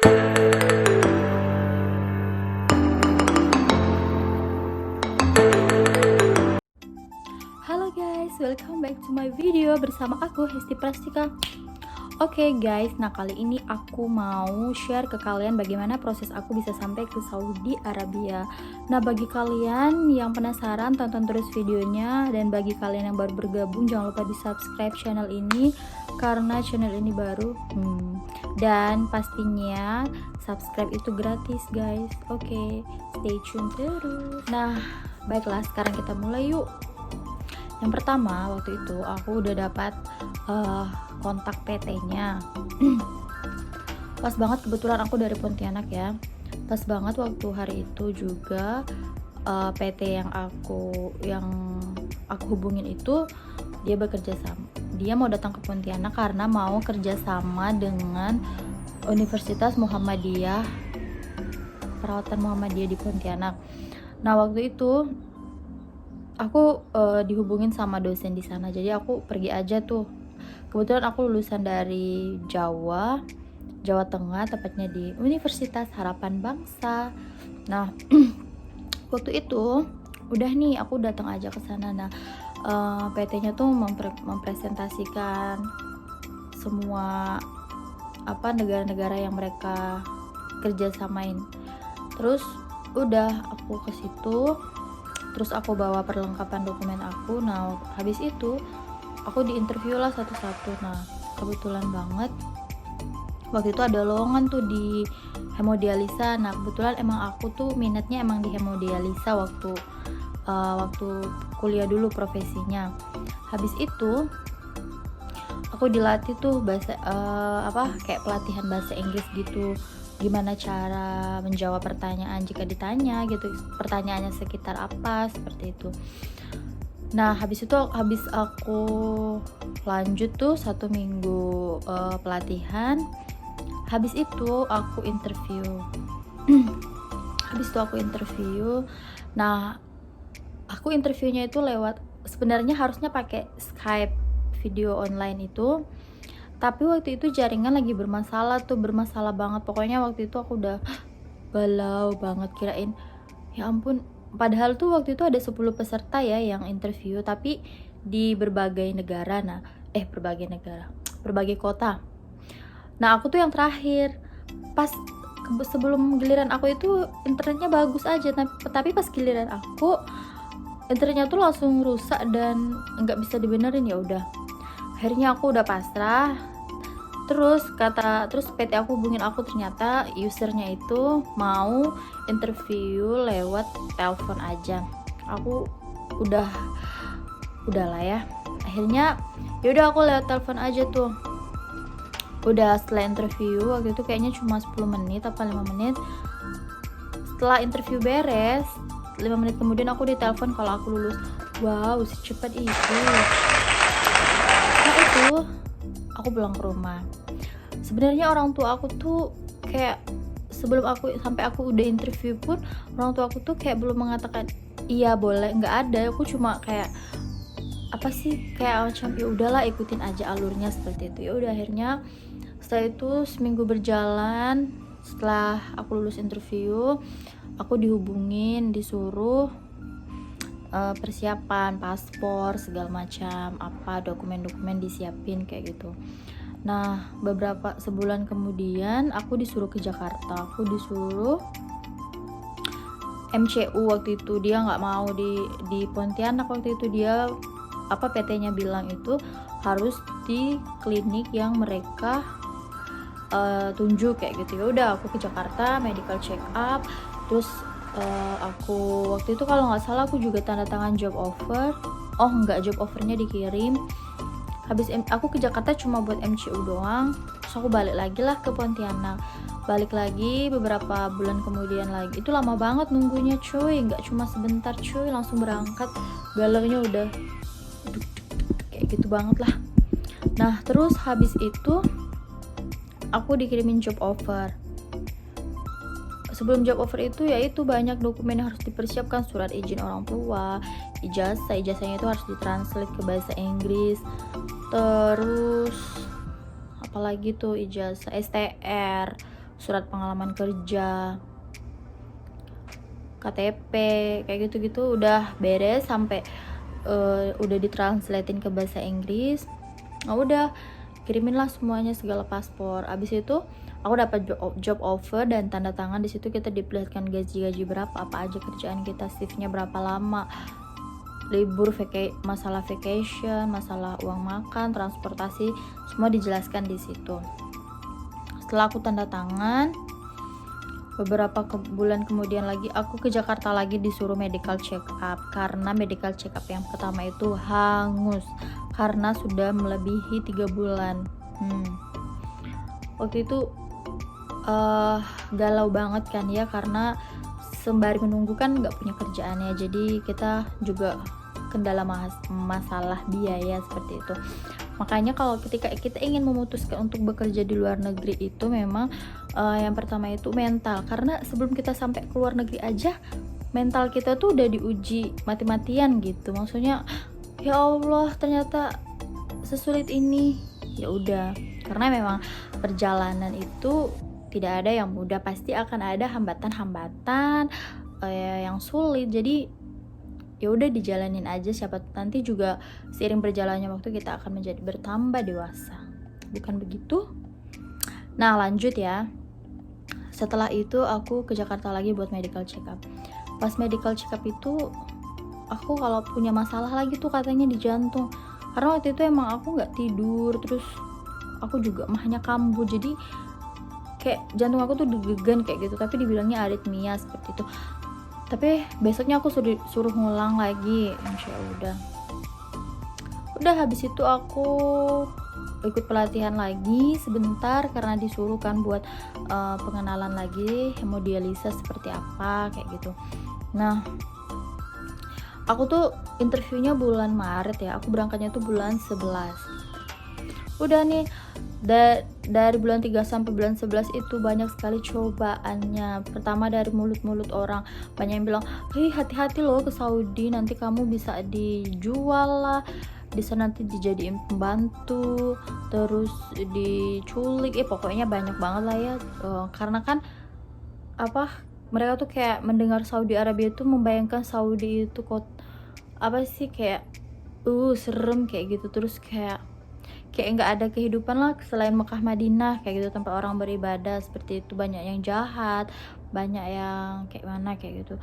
Halo guys, welcome back to my video bersama aku Hesti Prastika. Oke guys, nah kali ini aku mau share ke kalian bagaimana proses aku bisa sampai ke Saudi Arabia. Nah bagi kalian yang penasaran, tonton terus videonya, dan bagi kalian yang baru bergabung jangan lupa di subscribe channel ini karena channel ini baru. Dan pastinya subscribe itu gratis guys. Oke, stay tune terus. Nah baiklah, sekarang kita mulai yuk. Yang pertama, waktu itu aku udah dapat kontak PT-nya. Pas banget, kebetulan aku dari Pontianak ya. Pas banget waktu hari itu juga PT yang aku hubungin itu dia bekerja sama. Dia mau datang ke Pontianak karena mau kerjasama dengan Universitas Muhammadiyah, Perawatan Muhammadiyah di Pontianak. Nah waktu itu aku dihubungin sama dosen di sana, jadi aku pergi aja tuh. Kebetulan aku lulusan dari Jawa Tengah, tepatnya di Universitas Harapan Bangsa. Nah waktu itu udah nih, aku datang aja ke sana. Nah PT-nya tuh mempresentasikan semua negara-negara yang mereka kerjasamain. Terus udah aku ke situ. Terus aku bawa perlengkapan dokumen aku. Nah habis itu aku diinterview lah satu-satu. Nah kebetulan banget waktu itu ada lowongan tuh di hemodialisa. Nah kebetulan emang aku tuh minatnya emang di hemodialisa waktu kuliah dulu profesinya. Habis itu aku dilatih tuh bahasa kayak pelatihan bahasa Inggris gitu, gimana cara menjawab pertanyaan jika ditanya gitu, pertanyaannya sekitar apa, seperti itu. Nah habis aku lanjut tuh 1 minggu pelatihan. Habis itu aku interview. Nah aku interviewnya itu lewat, sebenarnya harusnya pakai Skype, video online itu, tapi waktu itu jaringan lagi bermasalah banget. Pokoknya waktu itu aku udah galau banget, kirain ya ampun, padahal tuh waktu itu ada 10 peserta ya yang interview, tapi di berbagai kota. Nah aku tuh yang terakhir. Sebelum giliran aku itu internetnya bagus aja, tapi pas giliran aku internetnya tuh langsung rusak dan nggak bisa dibenerin. Ya udah, akhirnya aku udah pasrah. Terus PT aku hubungin aku, ternyata usernya itu mau interview lewat telepon aja. Aku udahlah ya. Akhirnya yaudah aku lewat telepon aja tuh. Udah setelah interview, waktu itu kayaknya cuma 10 menit apa 5 menit. Setelah interview beres, 5 menit kemudian aku ditelepon kalau aku lulus. Wow, secepat itu. Nah itu aku pulang ke rumah. Sebenarnya orang tua aku tuh kayak sebelum sampai aku udah interview pun, orang tua aku tuh kayak belum mengatakan iya boleh, nggak ada. Aku cuma kayak kayak macam ya udahlah, ikutin aja alurnya, seperti itu. Ya udah, akhirnya setelah itu seminggu berjalan, setelah aku lulus interview, aku dihubungin, disuruh persiapan paspor segala macam, dokumen-dokumen disiapin kayak gitu. Nah sebulan kemudian aku disuruh ke Jakarta. Aku disuruh MCU waktu itu. Dia nggak mau di Pontianak waktu itu. Dia PT-nya bilang itu harus di klinik yang mereka tunjuk kayak gitu. Ya udah, aku ke Jakarta, medical check up. Terus aku waktu itu kalau nggak salah aku juga tanda tangan job offer. Job offernya dikirim. Habis aku ke Jakarta cuma buat MCU doang. Terus aku balik lagi lah ke Pontianak. Balik lagi beberapa bulan kemudian lagi. Itu lama banget nunggunya cuy, nggak cuma sebentar cuy, langsung berangkat. Galaunya udah kayak gitu banget lah. Nah terus habis itu aku dikirimin job offer. Sebelum job offer itu yaitu banyak dokumen yang harus dipersiapkan, surat izin orang tua, ijazahnya itu harus ditranslate ke bahasa Inggris. Terus apalagi tuh ijazah, STR, surat pengalaman kerja, KTP, kayak gitu-gitu udah beres sampai udah ditranslatein ke bahasa Inggris. Nah udah kirimin lah semuanya, segala paspor. Abis itu aku dapat job offer dan tanda tangan. Di situ kita diperlihatkan gaji berapa, apa aja kerjaan kita, shiftnya berapa lama, libur, masalah vacation, masalah uang makan, transportasi, semua dijelaskan di situ. Setelah aku tanda tangan, beberapa bulan kemudian lagi aku ke Jakarta lagi, disuruh medical check up. Karena medical check up yang pertama itu hangus karena sudah melebihi 3 bulan. Waktu itu galau banget kan ya, karena sembari menunggu kan nggak punya kerjaannya, jadi kita juga kendala masalah biaya seperti itu. Makanya kalau ketika kita ingin memutuskan untuk bekerja di luar negeri itu memang yang pertama itu mental, karena sebelum kita sampai ke luar negeri aja mental kita tuh udah diuji mati-matian gitu. Maksudnya ya Allah, ternyata sesulit ini. Ya udah, karena memang perjalanan itu tidak ada yang mudah, pasti akan ada hambatan-hambatan yang sulit. Jadi ya udah dijalanin aja, siapa nanti juga seiring berjalannya waktu kita akan menjadi bertambah dewasa, bukan begitu? Nah lanjut ya, setelah itu aku ke Jakarta lagi buat medical check up. Pas medical check up itu aku kalau punya masalah lagi tuh katanya di jantung, karena waktu itu emang aku nggak tidur, terus aku juga mahnya kambuh, jadi kayak jantung aku tuh deg-degan kayak gitu, tapi dibilangnya aritmia seperti itu. Tapi besoknya aku suruh ngulang lagi, insya udah habis itu aku ikut pelatihan lagi sebentar karena disuruh kan buat pengenalan lagi hemodialisa seperti apa kayak gitu. Nah aku tuh interviewnya bulan Maret ya, aku berangkatnya tuh bulan 11. Udah nih dari bulan 3 sampai bulan 11 itu banyak sekali cobaannya. Pertama dari mulut-mulut orang, banyak yang bilang, "Hei, hati-hati loh ke Saudi, nanti kamu bisa dijual lah, di sana nanti dijadiin pembantu, terus diculik." Pokoknya banyak banget lah ya. Karena kan mereka tuh kayak mendengar Saudi Arabia itu membayangkan Saudi itu kayak serem kayak gitu, terus kayak nggak ada kehidupan lah selain Mekah Madinah kayak gitu, tempat orang beribadah seperti itu, banyak yang jahat, banyak yang kayak mana kayak gitu.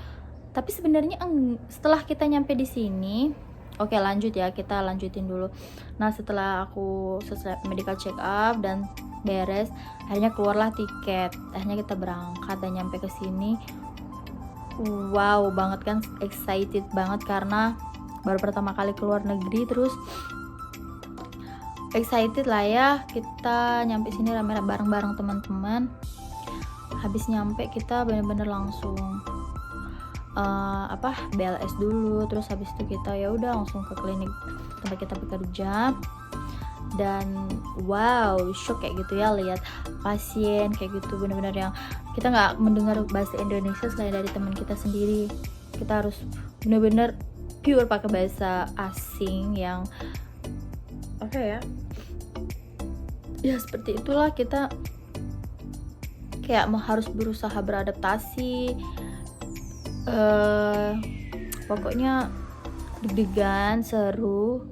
Tapi sebenarnya setelah kita nyampe di sini, oke lanjut ya, kita lanjutin dulu. Nah setelah aku selesai medical check up dan beres, akhirnya keluarlah tiket, akhirnya kita berangkat dan nyampe ke sini. Wow banget kan, excited banget karena baru pertama kali keluar negeri, terus excited lah ya. Kita nyampe sini rame-rame bareng-bareng teman-teman. Habis nyampe kita bener-bener langsung BLS dulu, terus habis itu kita ya udah langsung ke klinik tempat kita bekerja. Dan wow, shock kayak gitu ya, lihat pasien kayak gitu, bener-bener yang kita nggak mendengar bahasa Indonesia selain dari teman kita sendiri. Kita harus bener-bener pure pakai bahasa asing yang ya seperti itulah. Kita kayak harus berusaha beradaptasi, pokoknya deg-degan, seru,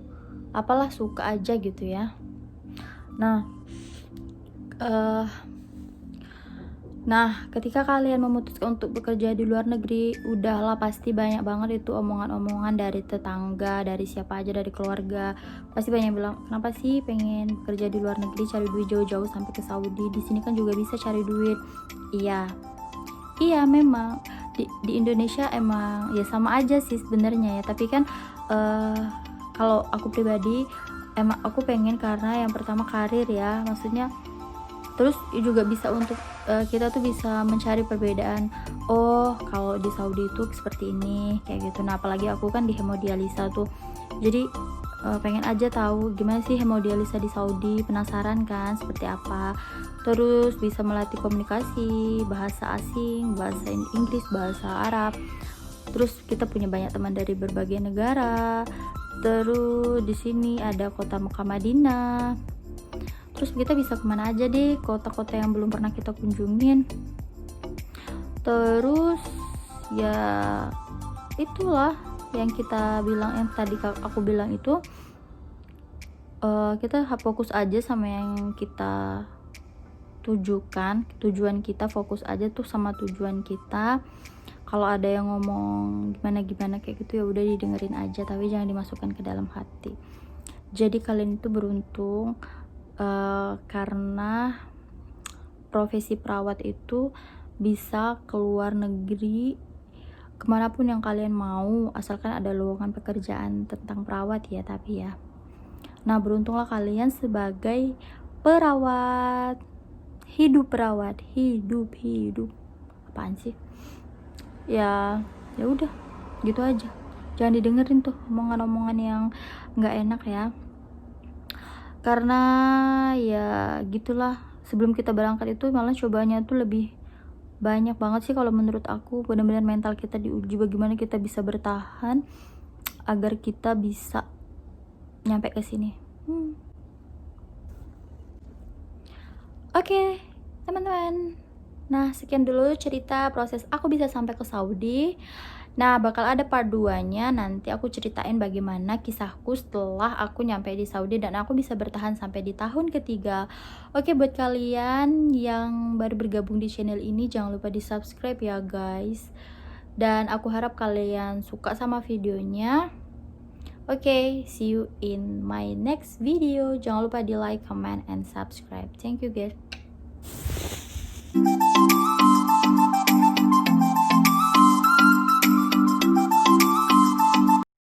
apalah, suka aja gitu ya. Nah ketika kalian memutuskan untuk bekerja di luar negeri, udahlah pasti banyak banget itu omongan-omongan dari tetangga, dari siapa aja, dari keluarga. Pasti banyak yang bilang, kenapa sih pengen kerja di luar negeri, cari duit jauh-jauh sampai ke Saudi, di sini kan juga bisa cari duit. Iya memang di Indonesia emang ya sama aja sih sebenarnya ya, tapi kan kalau aku pribadi emang aku pengen karena yang pertama karir ya, maksudnya terus juga bisa untuk kita tuh bisa mencari perbedaan, kalau di Saudi itu seperti ini kayak gitu. Nah apalagi aku kan di hemodialisa tuh, jadi pengen aja tahu gimana sih hemodialisa di Saudi, penasaran kan seperti apa. Terus bisa melatih komunikasi, bahasa asing, bahasa Inggris, bahasa Arab. Terus kita punya banyak teman dari berbagai negara. Terus di sini ada kota Mekah Madinah. Terus kita bisa kemana aja deh, kota-kota yang belum pernah kita kunjungin. Terus ya itulah yang kita bilang, yang tadi aku bilang itu, kita fokus aja sama yang kita tujukan, tujuan kita, fokus aja tuh sama tujuan kita. Kalau ada yang ngomong gimana kayak gitu ya udah didengerin aja, tapi jangan dimasukkan ke dalam hati. Jadi kalian itu beruntung, karena profesi perawat itu bisa keluar negeri kemanapun yang kalian mau, asalkan ada lowongan pekerjaan tentang perawat ya. Tapi ya, nah beruntunglah kalian sebagai perawat hidup, apaan sih ya, ya udah gitu aja, jangan didengerin tuh omongan-omongan yang nggak enak ya, karena ya gitulah. Sebelum kita berangkat itu malah cobanya tuh lebih banyak banget sih kalau menurut aku. Benar-benar mental kita diuji, bagaimana kita bisa bertahan agar kita bisa nyampe ke sini. Oke, teman-teman. Nah, sekian dulu cerita proses aku bisa sampai ke Saudi. Nah, bakal ada part 2-nya, nanti aku ceritain bagaimana kisahku setelah aku nyampe di Saudi dan aku bisa bertahan sampai di tahun ketiga. Oke, buat kalian yang baru bergabung di channel ini, jangan lupa di subscribe ya guys. Dan aku harap kalian suka sama videonya. Oke, see you in my next video. Jangan lupa di like, comment, and subscribe. Thank you guys.